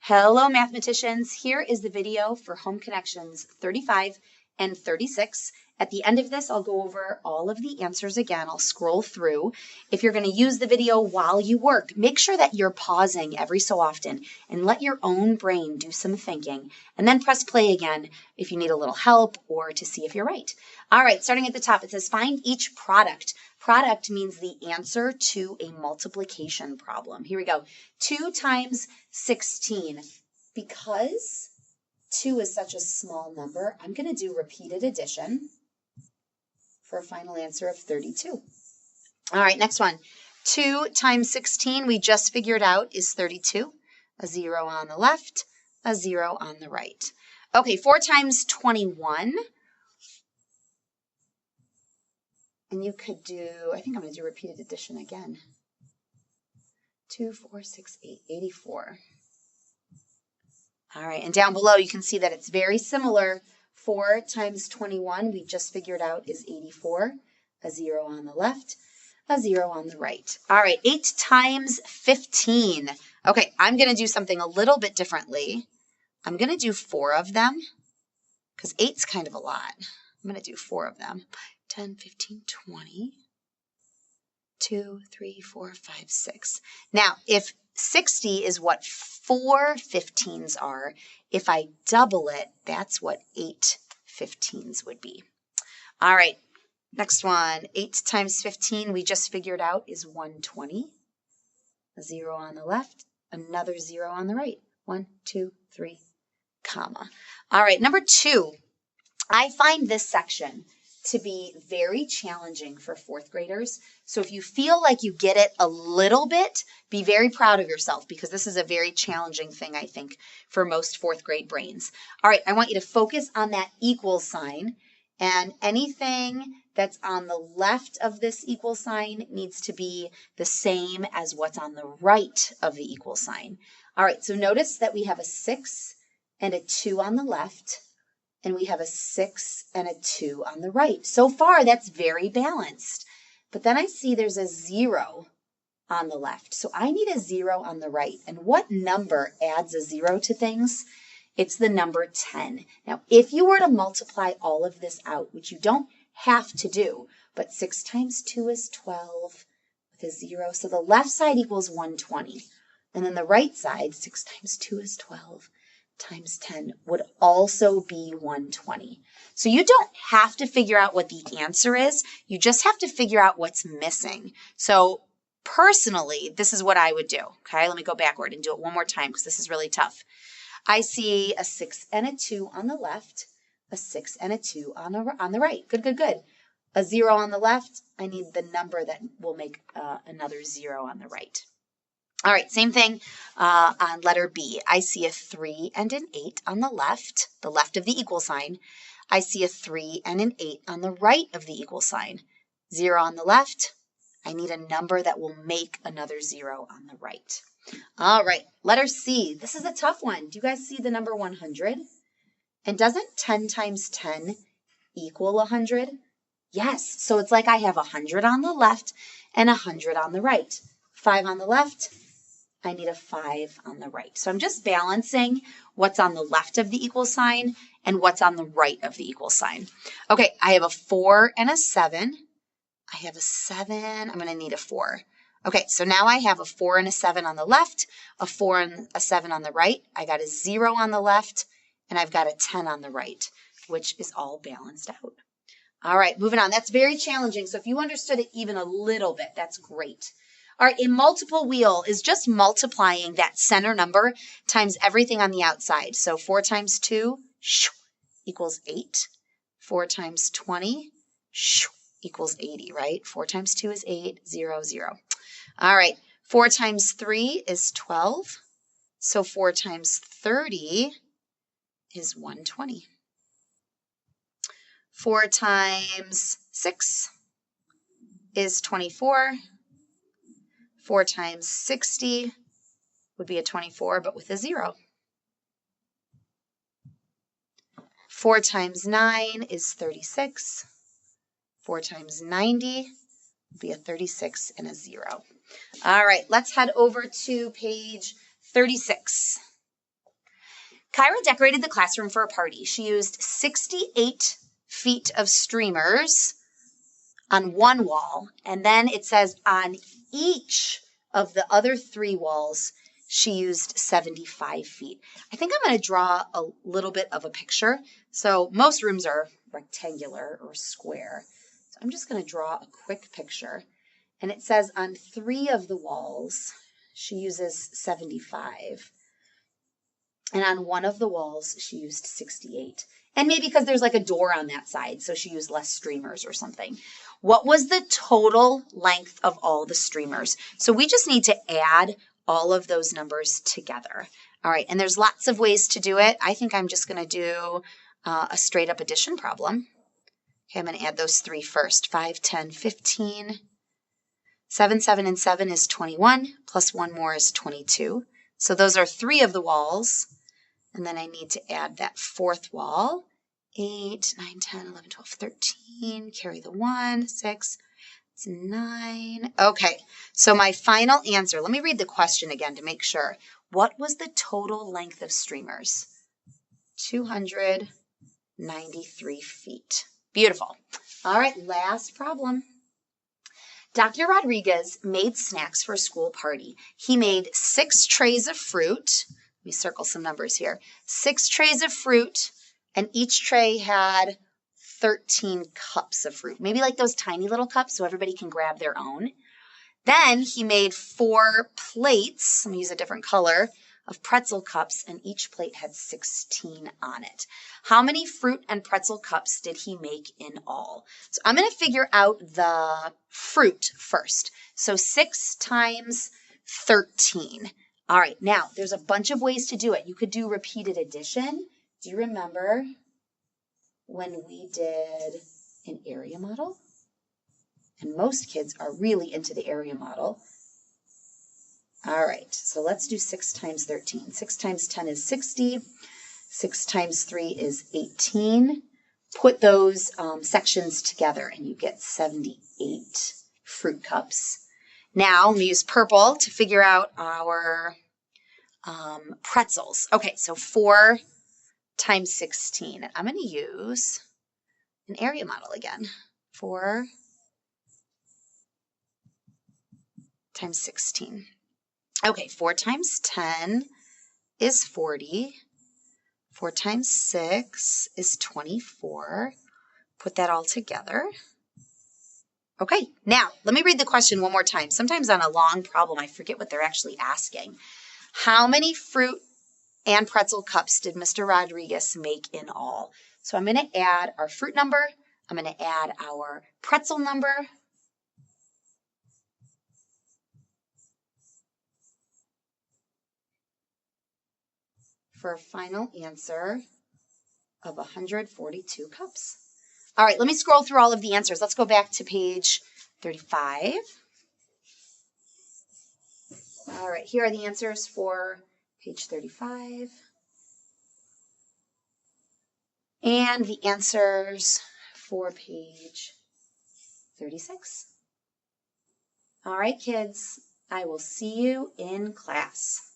Hello, mathematicians. Here is the video for Home Connections 35 and 36. At the end of this, I'll go over all of the answers again. I'll scroll through. If you're going to use the video while you work, make sure that you're pausing every so often and let your own brain do some thinking, and then press play again if you need a little help or to see if you're right. All right, starting at the top, it says find each product. Product means the answer to a multiplication problem. Here we go. 2 times 16. Because 2 is such a small number, I'm going to do repeated addition for a final answer of 32. All right, next one. 2 times 16, we just figured out, is 32. A 0 on the left, a 0 on the right. Okay, 4 times 21. And you could do, I think I'm going to do repeated addition again. 2, 4, 6, 8, 84. All right, and down below you can see that it's very similar. 4 times 21, we just figured out, is 84. A 0 on the left, a 0 on the right. All right, 8 times 15. Okay, I'm going to do something a little bit differently. I'm going to do 4 of them because 8's kind of a lot. I'm going to do 4 of them. 10, 15, 20, 2, 3, 4, 5, 6. Now, if 60 is what 4 15s are, if I double it, that's what 8 15s would be. All right, next one. 8 times 15, we just figured out, is 120. A 0 on the left, another 0 on the right. 1, 2, 3, comma. All right, number 2. I find this section to be very challenging for 4th graders. So if you feel like you get it a little bit, be very proud of yourself because this is a very challenging thing, I think, for most 4th grade brains. All right, I want you to focus on that equal sign, and anything that's on the left of this equal sign needs to be the same as what's on the right of the equal sign. All right, so notice that we have a 6 and a 2 on the left, and we have a 6 and a 2 on the right. So far, that's very balanced. But then I see there's a 0 on the left. So I need a 0 on the right. And what number adds a 0 to things? It's the number 10. Now, if you were to multiply all of this out, which you don't have to do, but 6 times 2 is 12 with a 0. So the left side equals 120. And then the right side, 6 times 2 is 12. Times 10 would also be 120. So you don't have to figure out what the answer is. You just have to figure out what's missing. So personally, this is what I would do. Okay, let me go backward and do it one more time because this is really tough. I see a 6 and a 2 on the left, a 6 and a 2 on the right. Good, good, good. A 0 on the left. I need the number that will make another 0 on the right. All right, same thing on letter B. I see a 3 and an 8 on the left of the equal sign. I see a 3 and an 8 on the right of the equal sign. 0 on the left. I need a number that will make another 0 on the right. All right, letter C. This is a tough one. Do you guys see the number 100? And doesn't 10 times 10 equal 100? Yes, so it's like I have 100 on the left and 100 on the right. 5 on the left. I need a 5 on the right. So I'm just balancing what's on the left of the equal sign and what's on the right of the equal sign. Okay, I have a 4 and a 7. I have a 7. I'm going to need a 4. Okay, so now I have a 4 and a 7 on the left, a 4 and a 7 on the right. I got a 0 on the left, and I've got a 10 on the right, which is all balanced out. All right, moving on. That's very challenging. So if you understood it even a little bit, that's great. All right, a multiple wheel is just multiplying that center number times everything on the outside. So 4 times 2 equals 8. 4 times 20 equals 80, right? 4 times 2 is 8, 0, 0. All right, 4 times 3 is 12. So 4 times 30 is 120. 4 times 6 is 24. 4 times 60 would be a 24, but with a 0. 4 times 9 is 36. 4 times 90 would be a 36 and a 0. All right, let's head over to page 36. Kyra decorated the classroom for a party. She used 68 feet of streamers on one wall, and then it says on each of the other 3 walls, she used 75 feet. I think I'm going to draw a little bit of a picture. So most rooms are rectangular or square. So I'm just going to draw a quick picture. And it says on 3 of the walls, she uses 75. And on one of the walls, she used 68. And maybe because there's like a door on that side, so she used less streamers or something. What was the total length of all the streamers? So we just need to add all of those numbers together. All right, and there's lots of ways to do it. I think I'm just going to do a straight up addition problem. Okay, I'm going to add those 3 first. 5, 10, 15. 7, 7, and 7 is 21, plus 1 more is 22. So those are 3 of the walls. And then I need to add that 4th wall. 8, 9, 10, 11, 12, 13. Carry the 1, 6, it's 9. Okay, so my final answer, let me read the question again to make sure. What was the total length of streamers? 293 feet. Beautiful. All right, last problem. Dr. Rodriguez made snacks for a school party. He made 6 trays of fruit. Let me circle some numbers here. 6 trays of fruit, and each tray had 13 cups of fruit. Maybe like those tiny little cups so everybody can grab their own. Then he made 4 plates, let me use a different color, of pretzel cups, and each plate had 16 on it. How many fruit and pretzel cups did he make in all? So I'm going to figure out the fruit first. So 6 times 13. All right, now there's a bunch of ways to do it. You could do repeated addition. Do you remember when we did an area model? And most kids are really into the area model. All right, so let's do 6 times 13. 6 times 10 is 60. 6 times 3 is 18. Put those sections together and you get 78 fruit cups. Now I'm going to use purple to figure out our pretzels. Okay, so 4 times 16. I'm going to use an area model again. 4 times 16. Okay, 4 times 10 is 40. 4 times 6 is 24. Put that all together. Okay, now let me read the question one more time. Sometimes on a long problem, I forget what they're actually asking. How many fruit and pretzel cups did Mr. Rodriguez make in all? So I'm going to add our fruit number. I'm going to add our pretzel number. For a final answer of 142 cups. All right, let me scroll through all of the answers. Let's go back to page 35. All right, here are the answers for page 35. And the answers for page 36. All right, kids, I will see you in class.